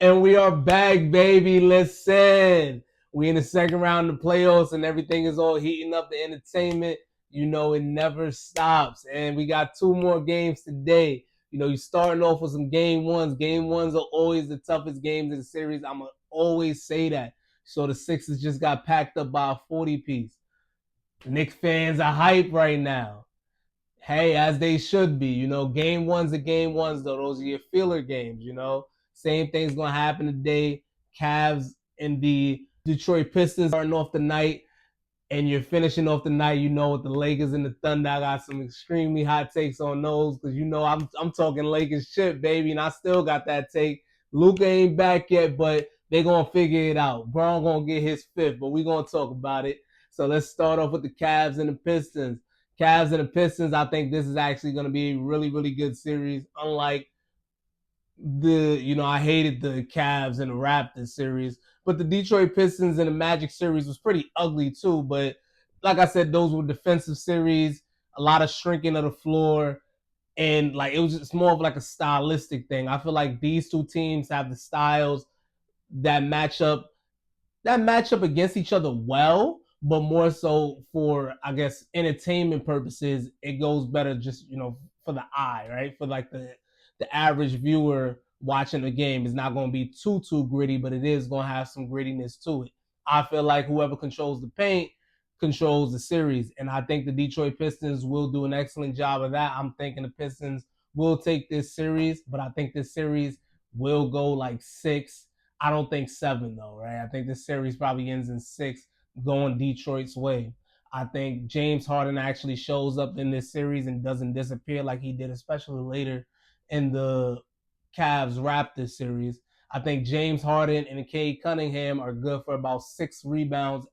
And we are back, baby. Listen, we in the second round of the playoffs, and everything is all heating up. The entertainment, it never stops. And we got two more games today. You're starting off with some game ones. Game ones are always the toughest games in the series. I'm gonna always say that. So the Sixers just got packed up by a 40 piece. Knicks fans are hype right now. Hey, as they should be. Game ones are game ones, though. Those are your filler games. Same thing's going to happen today. Cavs and the Detroit Pistons starting off the night, and you're finishing off the night, with the Lakers and the Thunder. I got some extremely hot takes on those because, I'm talking Lakers chip, baby, and I still got that take. Luka ain't back yet, but they're going to figure it out. Braun going to get his fifth, but we're going to talk about it. So let's start off with the Cavs and the Pistons. Cavs and the Pistons, I think this is actually going to be a really, really good series. Unlike I hated the Cavs and the Raptors series, but the Detroit Pistons and the Magic series was pretty ugly too. But like I said, those were defensive series, a lot of shrinking of the floor, and like it was just more of like a stylistic thing. I feel like these two teams have the styles that match up against each other well, but more so for, I guess, entertainment purposes, it goes better just, for the eye, right? For like the average viewer watching the game is not going to be too gritty, but it is going to have some grittiness to it. I feel like whoever controls the paint controls the series, and I think the Detroit Pistons will do an excellent job of that. I'm thinking the Pistons will take this series, but I think this series will go like 6. I don't think 7 though, right? I think this series probably ends in 6, going Detroit's way. I think James Harden actually shows up in this series and doesn't disappear like he did, especially later in the Cavs Raptors series. I think James Harden and Cade Cunningham are good for about 6 rebounds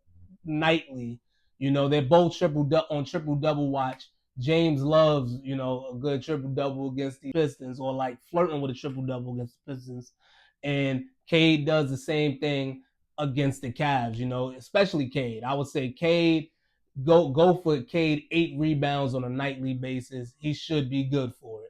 nightly. They're both on triple double watch. James loves, a good triple double against the Pistons, or like flirting with a triple double against the Pistons. And Cade does the same thing against the Cavs, especially Cade. I would say Cade, go for Cade 8 rebounds on a nightly basis. He should be good for it.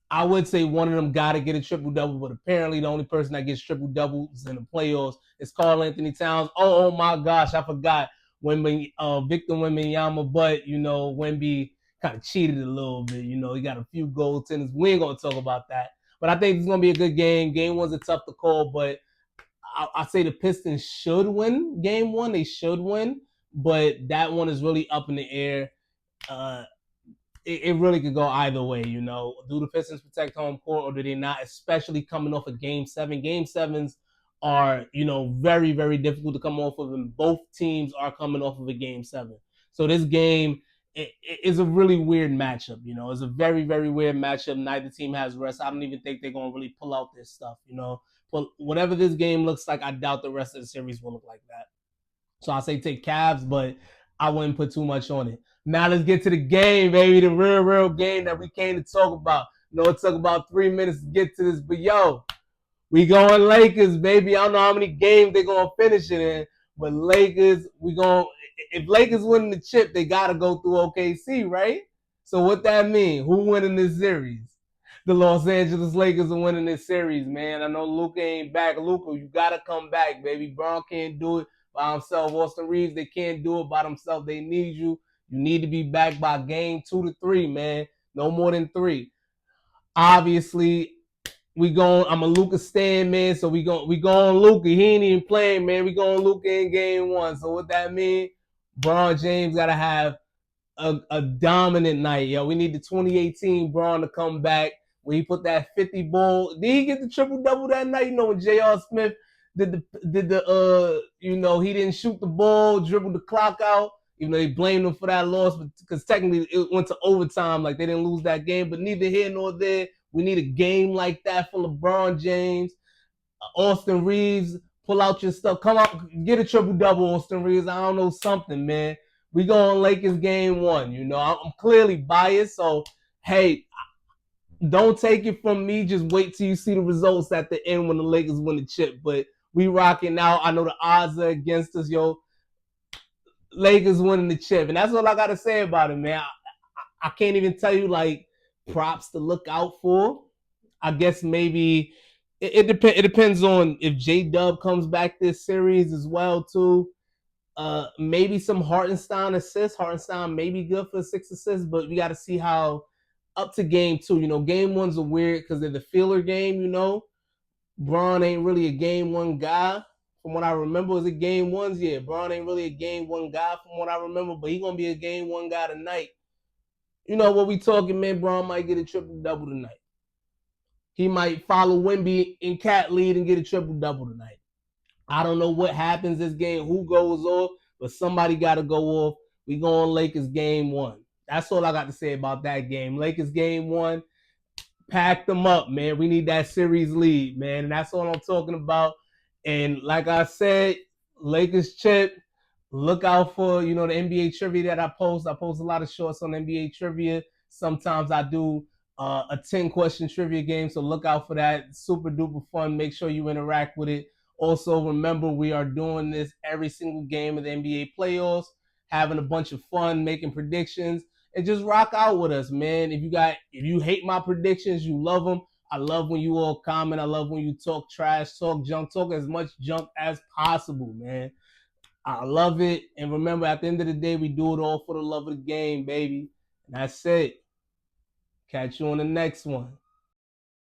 I would say one of them got to get a triple double, but apparently the only person that gets triple doubles in the playoffs is Karl-Anthony Towns. Oh my gosh, I forgot Victor Wembanyama, but Wemby kind of cheated a little bit. He got a few goaltenders. We ain't gonna talk about that, but I think it's gonna be a good game. Game ones are tough to call, but I say the Pistons should win game one. They should win, but that one is really up in the air. It really could go either way. Do the Pistons protect home court or do they not? Especially coming off of Game 7. Game 7s are, very, very difficult to come off of, and both teams are coming off of a Game 7. So this game is a really weird matchup. It's a very, very weird matchup. Neither team has rest. I don't even think they're going to really pull out this stuff. But whatever this game looks like, I doubt the rest of the series will look like that. So I say take Cavs, but I wouldn't put too much on it. Now let's get to the game, baby. The real game that we came to talk about. It took about 3 minutes to get to this, but we going Lakers, baby. I don't know how many games they're going to finish it in, but Lakers, if Lakers winning the chip, they got to go through OKC, right? So what that mean? Who winning this series? The Los Angeles Lakers are winning this series, man. I know Luka ain't back. Luka, you got to come back, baby. Braun can't do it by himself. Austin Reeves, they can't do it by themselves. They need you. You need to be back by game 2 to 3, man. No more than 3. Obviously, I'm a Luka stand, man. So we going Luka. He ain't even playing, man. We going Luka in game 1. So what that mean? Braun James gotta have a dominant night, yo. We need the 2018 Braun to come back when he put that 50 ball. Did he get the triple double that night? When J.R. Smith did the he didn't shoot the ball, dribbled the clock out. Even though they blamed him for that loss, because technically it went to overtime, like they didn't lose that game. But neither here nor there. We need a game like that for LeBron James. Austin Reeves, pull out your stuff. Come out, get a triple double, Austin Reeves. I don't know, something, man. We going Lakers game 1. I'm clearly biased, so hey, don't take it from me. Just wait till you see the results at the end when the Lakers win the chip. But we rocking out. I know the odds are against us, yo. Lakers winning the chip, and that's all I gotta say about it, man. I can't even tell you like props to look out for. I guess maybe It depends on if J Dub comes back this series as well too. Maybe some Hartenstein assists. Hartenstein may be good for 6 assists, but we got to see how up to game 2. Game 1's a weird because they're the filler game. Braun ain't really a game 1 guy. From what I remember, was it game 1s? Yeah, Braun ain't really a game 1 guy from what I remember, but he gonna be a game 1 guy tonight. What we talking, man? Braun might get a triple double tonight. He might follow Wemby in cat lead and get a triple double tonight. I don't know what happens this game, who goes off, but somebody got to go off. We go on Lakers game 1. That's all I got to say about that game. Lakers game 1, pack them up, man. We need that series lead, man. And that's all I'm talking about. And like I said, Lakers chip. Look out for, the NBA trivia that I post. I post a lot of shorts on NBA trivia. Sometimes I do a 10-question trivia game. So look out for that. Super duper fun. Make sure you interact with it. Also, remember, we are doing this every single game of the NBA playoffs, having a bunch of fun, making predictions, and just rock out with us, man. If you hate my predictions, you love them. I love when you all comment. I love when you talk trash, talk junk, talk as much junk as possible, man. I love it. And remember, at the end of the day, we do it all for the love of the game, baby. And that's it. Catch you on the next one.